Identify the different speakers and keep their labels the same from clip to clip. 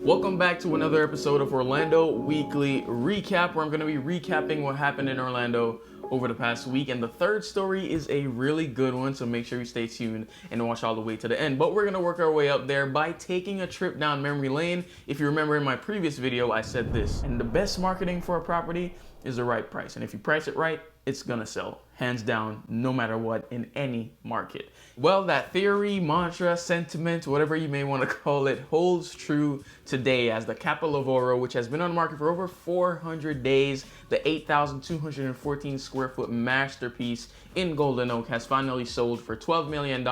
Speaker 1: Welcome back to another episode of Orlando Weekly Recap, where I'm going to be recapping what happened in Orlando over the past week. And the third story is a really good one, so make sure you stay tuned and watch all the way to the end. But we're going to work our way up there by taking a trip down memory lane. If you remember in my previous video, I said this, and the best marketing for a property is the right price. And if you price it right, it's gonna sell, hands down, no matter what, in any market. Well, that theory, mantra, sentiment, whatever you may want to call it, holds true today as the Capolavoro, which has been on the market for over 400 days, the 8,214 square foot masterpiece in Golden Oak, has finally sold for $12 million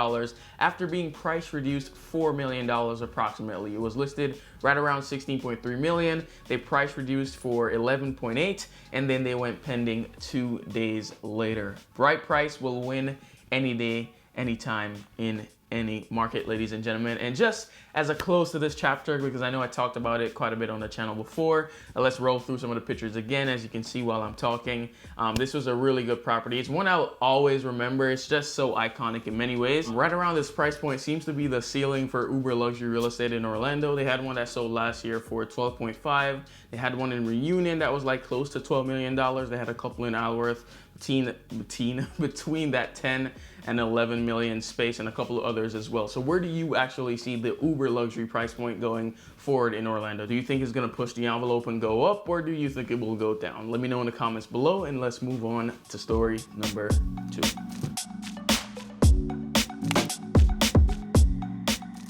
Speaker 1: after being price reduced $4 million approximately. It was listed right around $16.3 million. They price reduced for $11.8, and then they went pending 2 days later. Right price will win any day, anytime, in any market, ladies and gentlemen. And just as a close to this chapter, because I know I talked about it quite a bit on the channel before, let's roll through some of the pictures again, as you can see while I'm talking. This was a really good property. It's one I'll always remember. It's just so iconic in many ways. Right around this price point seems to be the ceiling for uber luxury real estate in Orlando. They had one that sold last year for $12.5. They had one in Reunion that was like close to $12 million. They had a couple in Alworth, between that 10 and 11 million space, and a couple of others as well. So where do you actually see the uber luxury price point going forward in Orlando? Do you think it's going to push the envelope and go up, or do you think it will go down? Let me know in the comments below, and let's move on to story number 2.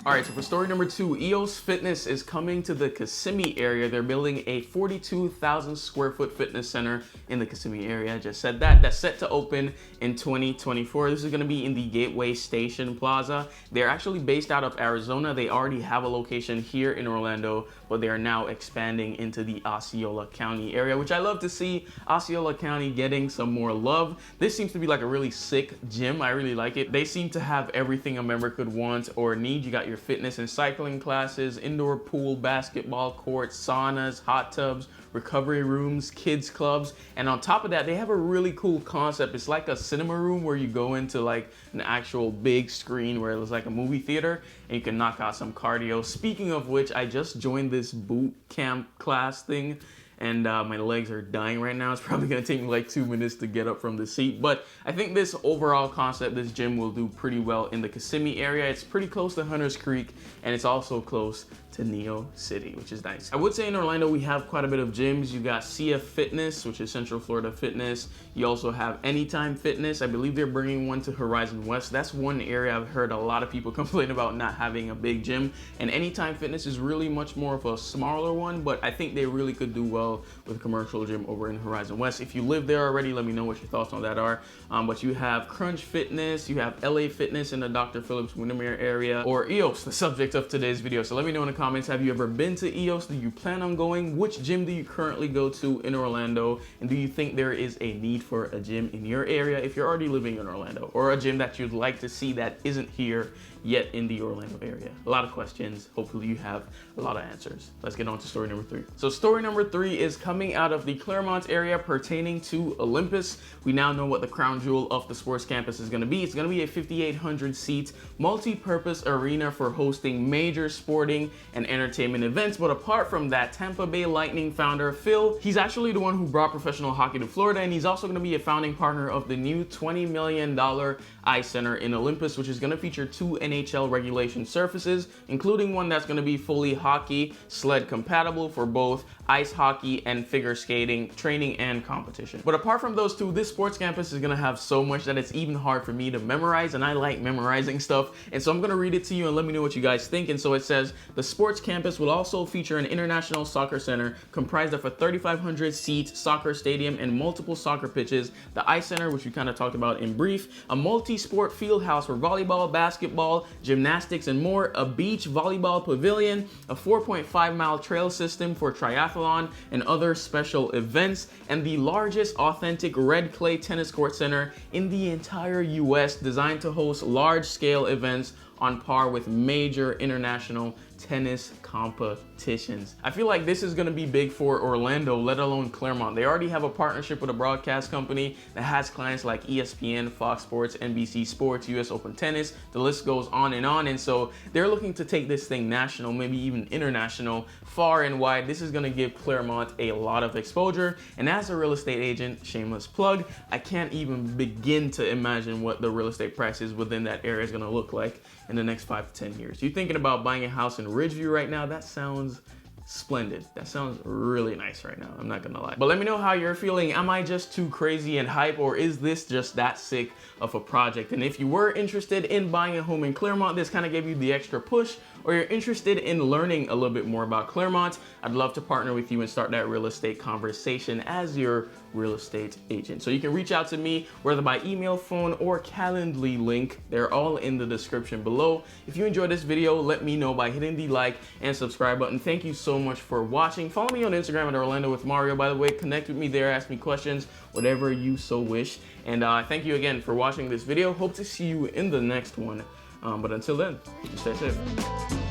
Speaker 1: All right, so for story number 2, EOS Fitness is coming to the Kissimmee area. They're building a 42,000 square foot fitness center in the Kissimmee area. I just said that. That's set to open in 2024. This is going to be in the Gateway Station Plaza. They're actually based out of Arizona. They already have a location here in Orlando, but they are now expanding into the Osceola County area, which I love to see Osceola County getting some more love. This seems to be like a really sick gym. I really like it. They seem to have everything a member could want or need. You got your fitness and cycling classes, indoor pool, basketball courts, saunas, hot tubs, recovery rooms, kids clubs, and on top of that, they have a really cool concept. It's like a cinema room where you go into like an actual big screen where it was like a movie theater, and you can knock out some cardio. Speaking of which, I just joined this boot camp class thing, and my legs are dying right now. It's probably gonna take me like 2 minutes to get up from the seat, but I think this overall concept, this gym will do pretty well in the Kissimmee area. It's pretty close to Hunters Creek, and it's also close to Neo City, which is nice. I would say in Orlando we have quite a bit of gyms. You got CF Fitness, which is Central Florida Fitness. You also have Anytime Fitness. I believe they're bringing one to Horizon West. That's one area I've heard a lot of people complain about not having a big gym, and Anytime Fitness is really much more of a smaller one, but I think they really could do well with a commercial gym over in Horizon West. If you live there already, let me know what your thoughts on that are. But you have Crunch Fitness, you have LA Fitness in the Dr. Phillips Windermere area, or EOS, the subject of today's video. So let me know in the comments, have you ever been to EOS? Do you plan on going? Which gym do you currently go to in Orlando? And do you think there is a need for a gym in your area if you're already living in Orlando, or a gym that you'd like to see that isn't here yet in the Orlando area? A lot of questions. Hopefully you have a lot of answers. Let's get on to story number 3. So story number 3 is coming out of the Clermont area pertaining to Olympus. We now know what the crown jewel of the sports campus is going to be. It's going to be a 5,800 seat multi-purpose arena for hosting major sporting and entertainment events. But apart from that, Tampa Bay Lightning founder Phil, he's actually the one who brought professional hockey to Florida, and he's also going to be a founding partner of the new $20 million Ice Center in Olympus, which is going to feature 2 NHL regulation surfaces, including one that's going to be fully hockey sled compatible for both ice hockey and figure skating training and competition. But apart from those two, this sports campus is going to have so much that it's even hard for me to memorize, and I like memorizing stuff, and so I'm going to read it to you and let me know what you guys think. And so it says, the sports campus will also feature an international soccer center comprised of a 3,500 seat soccer stadium and multiple soccer pitches, the Ice Center, which we kind of talked about in brief, a multi-sport field house for volleyball, basketball, gymnastics, and more, a beach volleyball pavilion, a 4.5-mile trail system for triathlon and other special events, and the largest authentic red clay tennis court center in the entire US, designed to host large-scale events on par with major international tennis competitions. I feel like this is going to be big for Orlando, let alone Clermont. They already have a partnership with a broadcast company that has clients like ESPN, Fox Sports, NBC Sports, US Open Tennis. The list goes on. And so they're looking to take this thing national, maybe even international, far and wide. This is going to give Clermont a lot of exposure. And as a real estate agent, shameless plug, I can't even begin to imagine what the real estate prices within that area is going to look like in the next 5 to 10 years. You're thinking about buying a house in Ridgeview right now? That sounds splendid. That sounds really nice right now, I'm not gonna lie. But let me know how you're feeling. Am I just too crazy and hype, or is this just that sick of a project? And if you were interested in buying a home in Clermont, this kind of gave you the extra push, or you're interested in learning a little bit more about Clermont, I'd love to partner with you and start that real estate conversation as your real estate agent. So you can reach out to me, whether by email, phone, or Calendly link. They're all in the description below. If you enjoyed this video, let me know by hitting the like and subscribe button. Thank you so much for watching. Follow me on Instagram at Orlando with Mario, by the way. Connect with me there, ask me questions, whatever you so wish. And thank you again for watching this video. Hope to see you in the next one. But until then, stay safe.